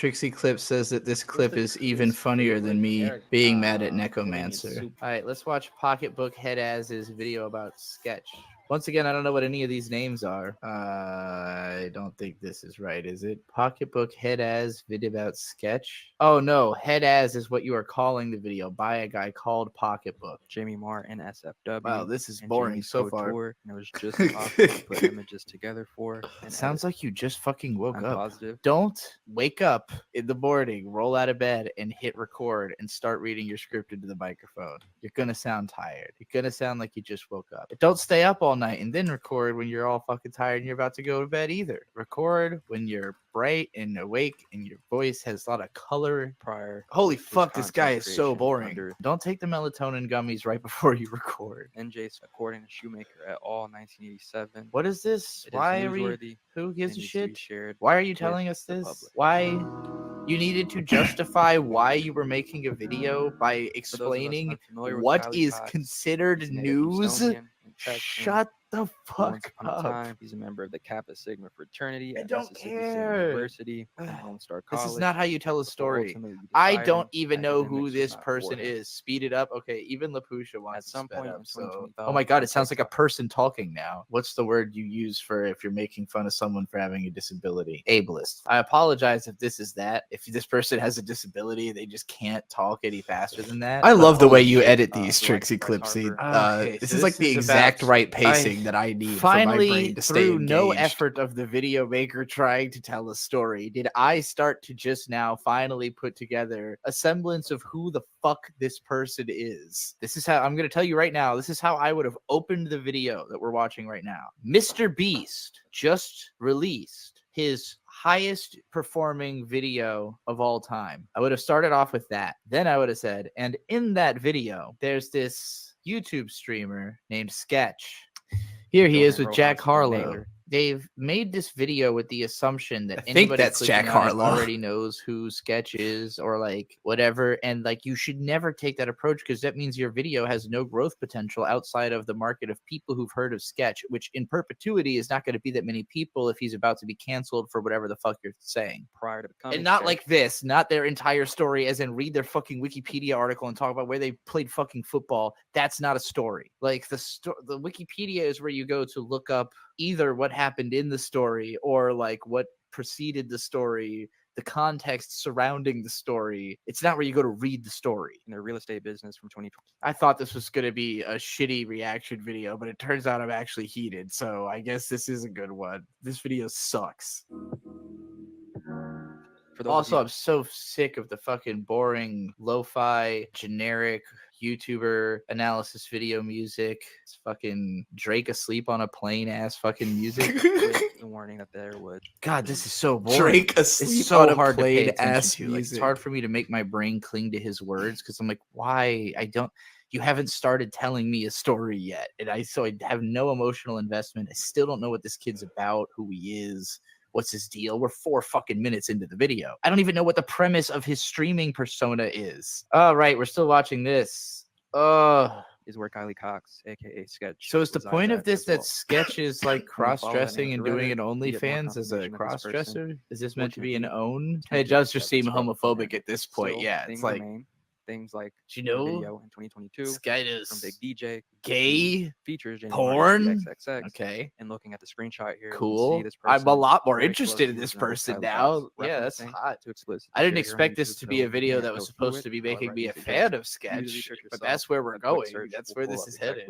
Trixie Clip says that this clip is even funnier than me being mad at Necromancer. All right, let's watch Pocketbook Head As's video about Sketch. Once again, I don't know what any of these names are. I don't think this is right, is it? Pocketbook Head As video about Sketch. Oh no, Head As is what you are calling the video by a guy called Pocketbook. Jamie Moore and SFW. Wow, this is boring so far. Tour, and it was just possible to put images together for. It sounds like you just fucking woke I'm up. positive. Don't wake up in the morning, roll out of bed, and hit record and start reading your script into the microphone. You're gonna sound tired. You're gonna sound like you just woke up. Don't stay up all night and then record when you're all fucking tired and you're about to go to bed either. Record when you're bright and awake and your voice has a lot of color prior. Holy fuck, this guy is so boring. Don't take the melatonin gummies right before you record. NJ's according to Shoemaker at all 1987. What is this? Why are we? Who gives a shit? Why are you telling us this? Why? You needed to justify why you were making a video by explaining what is considered news? Shut the fuck up. He's a member of the Kappa Sigma fraternity I at don't Mississippi care. State University and Lone Star College. This is not how you tell a story. I don't even know who this person is. Speed it up. Okay, even LaPusha wants at some to point up, in so. 2025. Oh my god, it sounds like a person talking now. What's the word you use for if you're making fun of someone for having a disability? Ableist. I apologize if this is that. If this person has a disability, they just can't talk any faster than that. I love the way you edit these, Trixie Clipsie. This is like the exact right pacing that I need for my brain to stay engaged. No effort of the video maker trying to tell a story did I start to just now finally put together a semblance of who the fuck this person is. This is how I'm going to tell you right now. This is how I would have opened the video that we're watching right now. Mr. Beast just released his highest performing video of all time. I would have started off with that. Then I would have said, and in that video, there's this YouTube streamer named Sketch. Here he is with Jack Harlow. They've made this video with the assumption that anybody that's Jack Harlow already knows who Sketch is or like whatever. And like you should never take that approach because that means your video has no growth potential outside of the market of people who've heard of Sketch, which in perpetuity is not going to be that many people if he's about to be canceled for whatever the fuck you're saying. Prior to becoming and not like this, not their entire story as in read their fucking Wikipedia article and talk about where they played fucking football. That's not a story. Like the Wikipedia is where you go to look up either what happened in the story or like what preceded the story, the context surrounding the story. It's not where you go to read the story. In their real estate business from 2020. I thought this was going to be a shitty reaction video, but it turns out I'm actually heated. So I guess this is a good one. This video sucks. Also, I'm so sick of the fucking boring lo-fi generic YouTuber analysis video music. It's fucking Drake asleep on a plane ass fucking music. The warning that there would. God, this is so boring. Drake asleep it's so on a hard plane to pay ass attention to. Like, it's hard for me to make my brain cling to his words because I'm like, why? You haven't started telling me a story yet. And I have no emotional investment. I still don't know what this kid's about, who he is. What's his deal? We're 4 fucking minutes into the video. I don't even know what the premise of his streaming persona is. All right, we're still watching this. Is where Kylie Cox, aka Sketch. So is the point of this that Sketch is like cross-dressing and doing an OnlyFans as a cross-dresser? Is this meant to be an own? It does just seem homophobic at this point. Yeah, it's like things like video in 2022 from Big DJ, gay features porn. XXX. Okay, and looking at the screenshot here, cool. I'm a lot more interested in this person now. Yeah, that's hot. I didn't expect this to be a video that was supposed to be making me a fan of Sketch, but that's where we're going. That's where this is headed.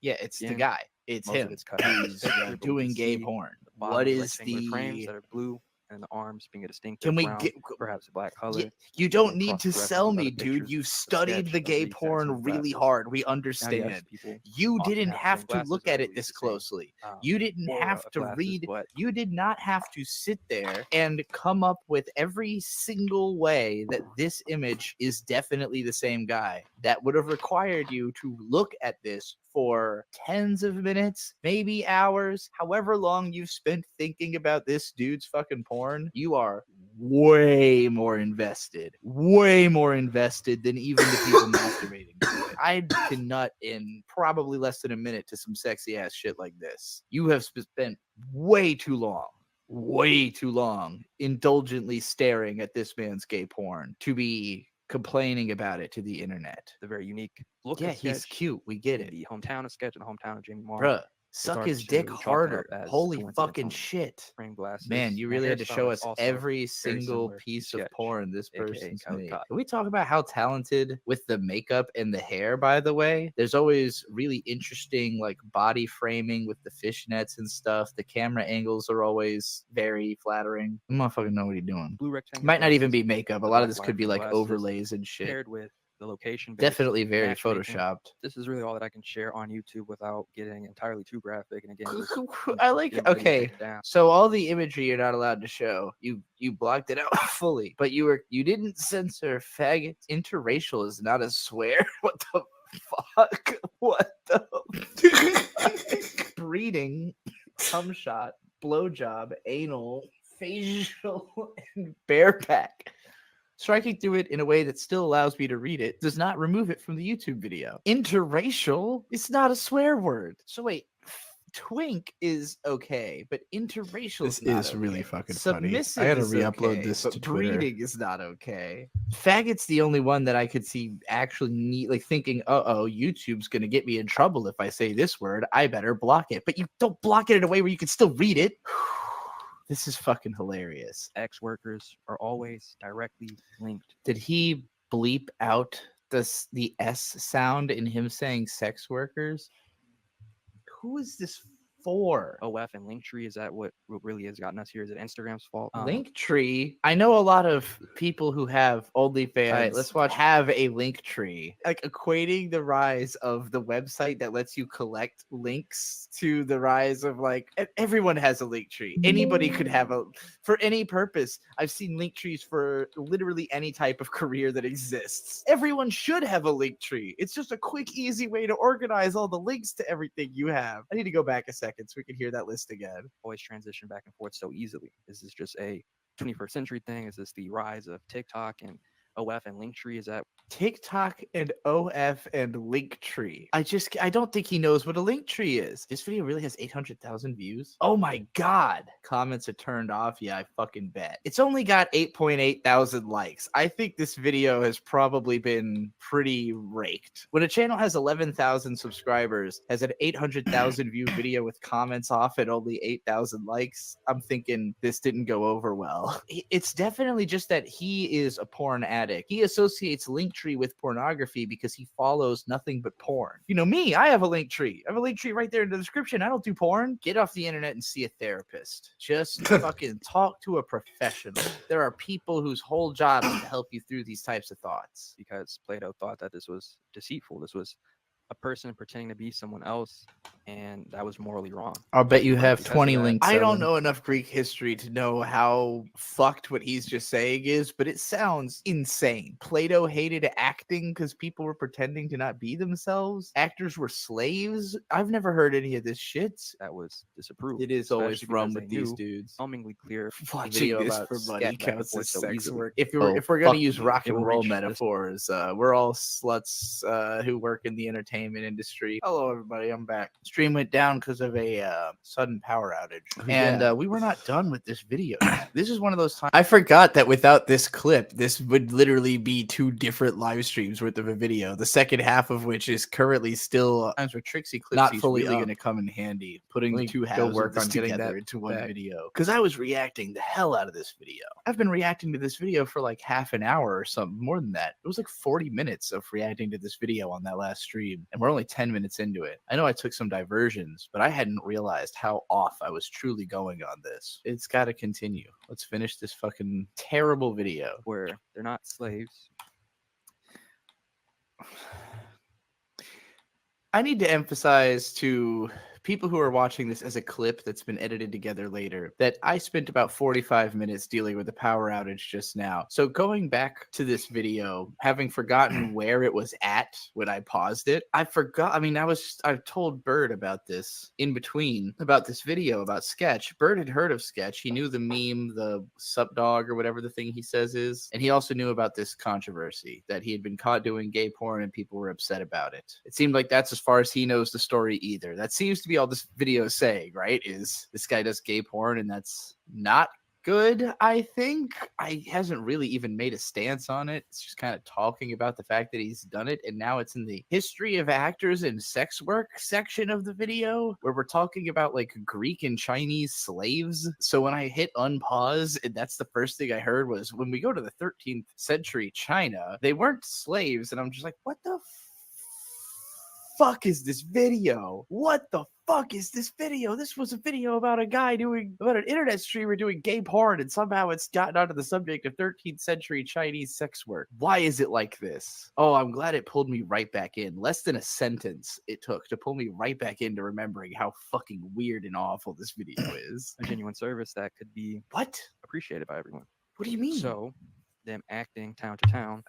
Yeah, it's the guy. It's him. He's doing gay porn. What is the frames that are blue? And the arms being a distinctive brown, perhaps a black color. You don't need to sell me, dude. You studied the gay porn really hard. We understand. You didn't have to look at it this closely. You didn't have to read. You did not have to sit there and come up with every single way that this image is definitely the same guy. That would have required you to look at this for tens of minutes, maybe hours, however long you've spent thinking about this dude's fucking porn. You are way more invested than even the people masturbating to it. I can nut in probably less than a minute to some sexy ass shit like this. You have spent way too long way too long, indulgently staring at this man's gay porn to be complaining about it to the internet. The very unique look. Yeah, of he's Sketch cute. We get in it. the hometown of Sketch, in the hometown of Jamie Marr. Bruh, suck hard his to dick chalk it up harder. as Holy coincidence fucking only. shit. Frame glasses. Man, you and really had to hairstyle show is us also every very single similar to piece of Sketch, porn this aka person's Cali made. Cotton. Can we talk about how talented with the makeup and the hair, by the way? There's always really interesting like body framing with the fishnets and stuff. The camera angles are always very flattering. The motherfucker know what he's doing. Blue rectangle Might not even glasses, be makeup. A the lot of black this light could be frame like glasses, overlays and shit. paired with the location-based Definitely very matchmaking. photoshopped. This is really all that I can share on YouTube without getting entirely too graphic. And again, just I like getting the video okay. taken down. So all the imagery you're not allowed to show, you blocked it out fully, but you didn't censor faggot. Interracial is not a swear. What the fuck? What the fuck? Breeding, cum shot, blowjob, anal, facial, and bareback. Striking through it in a way that still allows me to read it does not remove it from the YouTube video. Interracial is not a swear word. So wait, twink is okay, but interracial This is not is really okay. fucking Submissive funny. I gotta is re-upload okay, this but to Twitter. breeding is not okay. Faggot's the only one that I could see actually need, like thinking, YouTube's gonna get me in trouble if I say this word. I better block it. But you don't block it in a way where you can still read it. This is fucking hilarious. Ex workers are always directly linked. Did he bleep out the S sound in him saying sex workers? Who is this for? OF and Linktree, is that what really has gotten us here? Is it Instagram's fault? Linktree. I know a lot of people who have OnlyFans. All right, let's watch. Have a Linktree. Like equating the rise of the website that lets you collect links to the rise of like everyone has a Linktree. Anybody could have a for any purpose. I've seen Linktrees for literally any type of career that exists. Everyone should have a Linktree. It's just a quick, easy way to organize all the links to everything you have. I need to go back a second so we can hear that list again. Always transition back and forth so easily. Is this just a 21st century thing? Is this the rise of TikTok and OF and Linktree? Is that TikTok and OF and Linktree? I don't think he knows what a Linktree is. This video really has 800,000 views. Oh my god. Comments are turned off. Yeah, I fucking bet. It's only got 8.8 thousand likes. I think this video has probably been pretty raked. When a channel has 11,000 subscribers, has an 800,000 view video with comments off and only 8,000 likes, I'm thinking this didn't go over well. It's definitely just that he is a porn addict. He associates Linktree with pornography because he follows nothing but porn. You know me, I have a Linktree. I have a Linktree right there in the description. I don't do porn. Get off the internet and see a therapist. Just fucking talk to a professional. There are people whose whole job is to help you through these types of thoughts. because Plato thought that this was deceitful? This was a person pretending to be someone else, and that was morally wrong. I'll bet you But have because of 20 that- links. I don't Evan. know enough Greek history to know how fucked what he's just saying is, but it sounds insane. Plato hated acting because people were pretending to not be themselves. Actors were slaves. I've never heard any of this shit. That was disapproved. It is always especially ram because with they these knew dudes. Overwhelmingly clear Watching video this about for money Sketch back and counts forth as so sex easily. work. If Oh, we're gonna fuck use you. rock It and will roll reach this- metaphors, we're all sluts who work in the entertainment industry. Hello, everybody. I'm back. Stream went down because of a sudden power outage, and we were not done with this video. This is one of those times I forgot that without this clip, this would literally be 2 different live streams worth of a video. The second half of which is currently still times where Trixie Clipsie Not is fully really up. going to come in handy, putting Let the me 2 go halves work of this on getting together that into one back. video. Because I was reacting the hell out of this video. I've been reacting to this video for like half an hour or something, more than that. It was like 40 minutes of reacting to this video on that last stream, and we're only 10 minutes into it. I know I took some diversions, but I hadn't realized how off I was truly going on this. It's got to continue. Let's finish this fucking terrible video. where they're not slaves. I need to emphasize to people who are watching this as a clip that's been edited together later that I spent about 45 minutes dealing with a power outage just now. So going back to this video, having forgotten where it was at when I paused it, I forgot. I mean, I've told Bird about this in between, about this video about Sketch. Bird had heard of Sketch. He knew the meme, the sup dog or whatever the thing he says is. And he also knew about this controversy that he had been caught doing gay porn and people were upset about it. It seemed like that's as far as he knows the story either. That seems to be be all this video is saying, right? Is this guy does gay porn and that's not good, I think. I hasn't really even made a stance on it. It's just kind of talking about the fact that he's done it, and now it's in the history of actors and sex work section of the video where we're talking about like Greek and Chinese slaves. So when I hit unpause, and that's the first thing I heard was when we go to the 13th century China, they weren't slaves, and I'm just like, what the fuck is this video? What the fuck is this video? This was a video about about an internet streamer doing gay porn, and somehow it's gotten onto the subject of 13th century Chinese sex work. Why is it like this? Oh, I'm glad it pulled me right back in. Less than a sentence it took to pull me right back into remembering how fucking weird and awful this video is. A genuine service that could be What? appreciated by everyone. What do you mean? So them acting town to town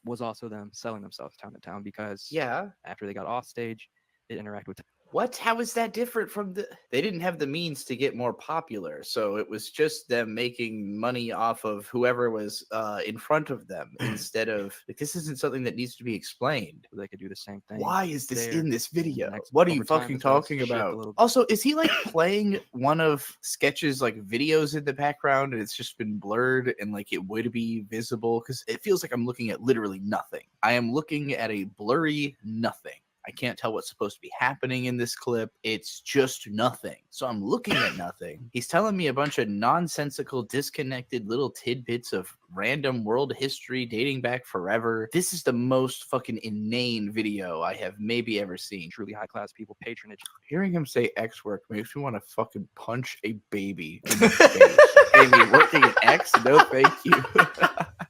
was also them selling themselves town to town, because yeah, after they got off stage, they interacted with. What? How is that different from the... They didn't have the means to get more popular, so it was just them making money off of whoever was in front of them instead of... Like, this isn't something that needs to be explained. They could do the same thing. Why is this there in this video? next- What are you over time, fucking it does talking shift a about? little bit. Also, is he like playing one of Sketch's like videos in the background and it's just been blurred and like it would be visible? Because it feels like I'm looking at literally nothing. I am looking at a blurry nothing. I can't tell what's supposed to be happening in this clip. It's just nothing. So I'm looking at nothing. He's telling me a bunch of nonsensical, disconnected little tidbits of random world history dating back forever. This is the most fucking inane video I have maybe ever seen. Truly high class people patronage. Hearing him say X work makes me want to fucking punch a baby in the face. Baby, working at X? No, thank you.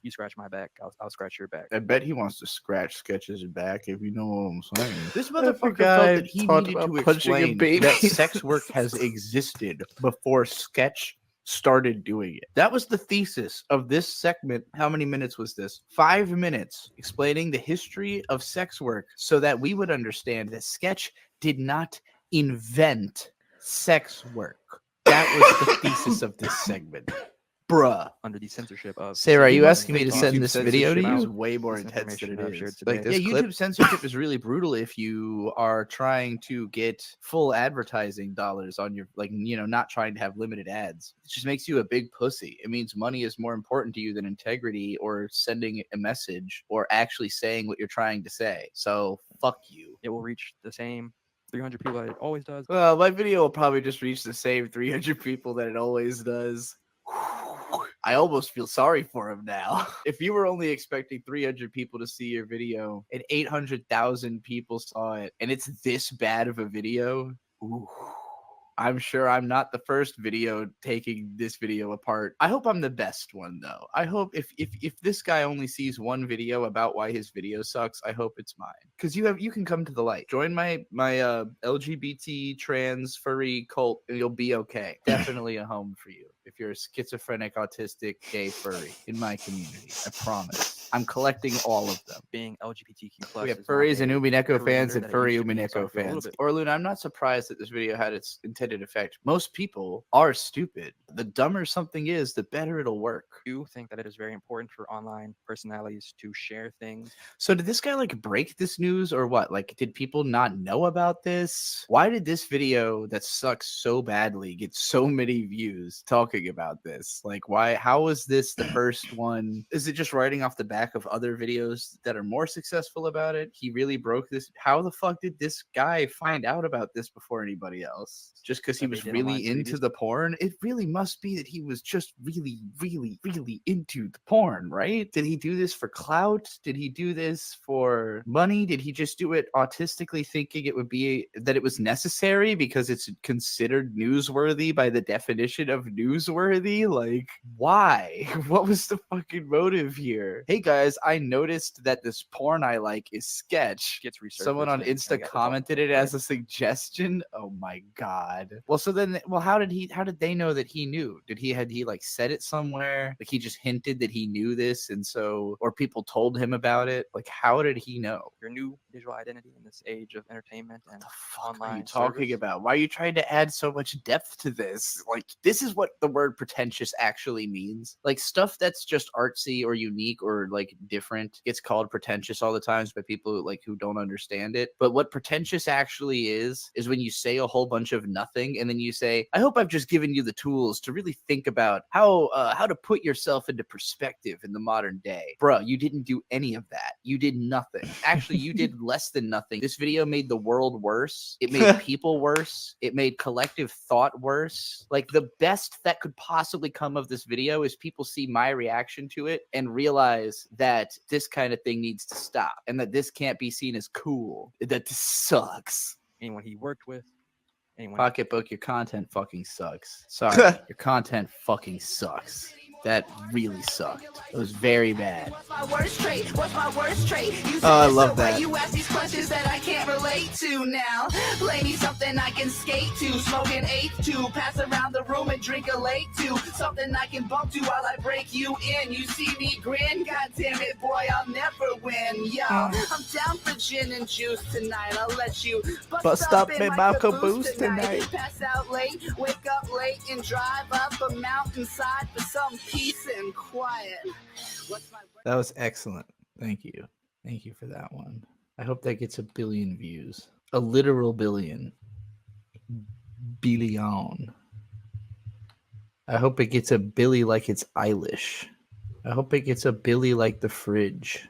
You scratch my back, I'll scratch your back. I bet he wants to scratch Sketch's back, if you know what I'm saying. This If a motherfucker guy felt that he talked needed about to punching a explain baby. that sex work has existed before Sketch started doing it. That was the thesis of this segment. How many minutes was this? 5 minutes explaining the history of sex work so that we would understand that Sketch did not invent sex work. That was the thesis of this segment. Bruh. Under the censorship of... Sarah, are you YouTube asking me to send this video to censorship is you? way more This intense than it information I've shared is. today. Like this Yeah, clip? YouTube censorship is really brutal if you are trying to get full advertising dollars on your, like, you know, not trying to have limited ads. It just makes you a big pussy. It means money is more important to you than integrity or sending a message or actually saying what you're trying to say. So fuck you. It will reach the same 300 people that it always does. Well, my video will probably just reach the same 300 people that it always does. I almost feel sorry for him now. If you were only expecting 300 people to see your video and 800,000 people saw it and it's this bad of a video, ooh, I'm sure I'm not the first video taking this video apart. I hope I'm the best one though. I hope if this guy only sees one video about why his video sucks, I hope it's mine. Because you can come to the light. Join my LGBT trans furry cult and you'll be okay. Definitely a home for you if you're a schizophrenic, autistic, gay furry in my community. I promise. I'm collecting all of them. Being LGBTQ+. We have is not furries and a Umineko career fans that and it furry used to be, so I Umineko feel a little fans. bit- Or Luna, I'm not surprised that this video had its intended effect. Most people are stupid. The dumber something is, the better it'll work. I do think that it is very important for online personalities to share things. So did this guy like break this news or what? Like, did people not know about this? Why did this video that sucks so badly get so many views talking about this? Like, why? How was this the first one? Is it just writing off the back of other videos that are more successful about it? He really broke this. How the fuck did this guy find out about this before anybody else? Just because he That they was did really online into studies? the porn? It really must be that he was just really, really, really into the porn, right? Did he do this for clout? Did he do this for money? Did he just do it autistically thinking it would be that it was necessary because it's considered newsworthy by the definition of newsworthy? Like, why? What was the fucking motive here? Hey guys, I noticed that this porn I like is Sketch. Gets researched. Someone on and Insta got the call. commented it Right. as a suggestion. Oh my god. Well, so then, well, how did they know that he knew? Had he like said it somewhere? Like he just hinted that he knew this, and so, or people told him about it? Like, how did he know? Your new visual identity in this age of entertainment and The fuck are online you talking service? about? Why are you trying to add so much depth to this? Like, this is what the word pretentious actually means. Like, stuff that's just artsy or unique or like different. It's called pretentious all the times by people who don't understand it. But what pretentious actually is when you say a whole bunch of nothing and then you say, I hope I've just given you the tools to really think about how to put yourself into perspective in the modern day. Bro, you didn't do any of that. You did nothing. Actually, you did less than nothing. This video made the world worse. It made people worse. It made collective thought worse. Like, the best that could possibly come of this video is people see my reaction to it and realize that this kind of thing needs to stop and that this can't be seen as cool. That this sucks. Anyone he worked with, anyone. Pocketbook, your content fucking sucks. Sorry, your content fucking sucks. That really sucked. It was very bad. What's my worst trait? What's my worst trait? You Oh, I said love it's the way that. You ask these questions that I can't relate to now. Play me something I can skate to, smoke an eighth to, pass around the room and drink a late to, something I can bump to while I break you in. You see me grin? God damn it, boy, I'll never win. Yo, I'm down for gin and juice tonight. I'll let you Bust up in my caboose tonight. Pass out late, wake up late, and drive up a mountainside for some peace and quiet. What's my That was excellent. Thank you. Thank you for that one. I hope that gets a billion views. A literal billion. Billion. I hope it gets a Billy like it's Eilish. I hope it gets a Billy like the fridge.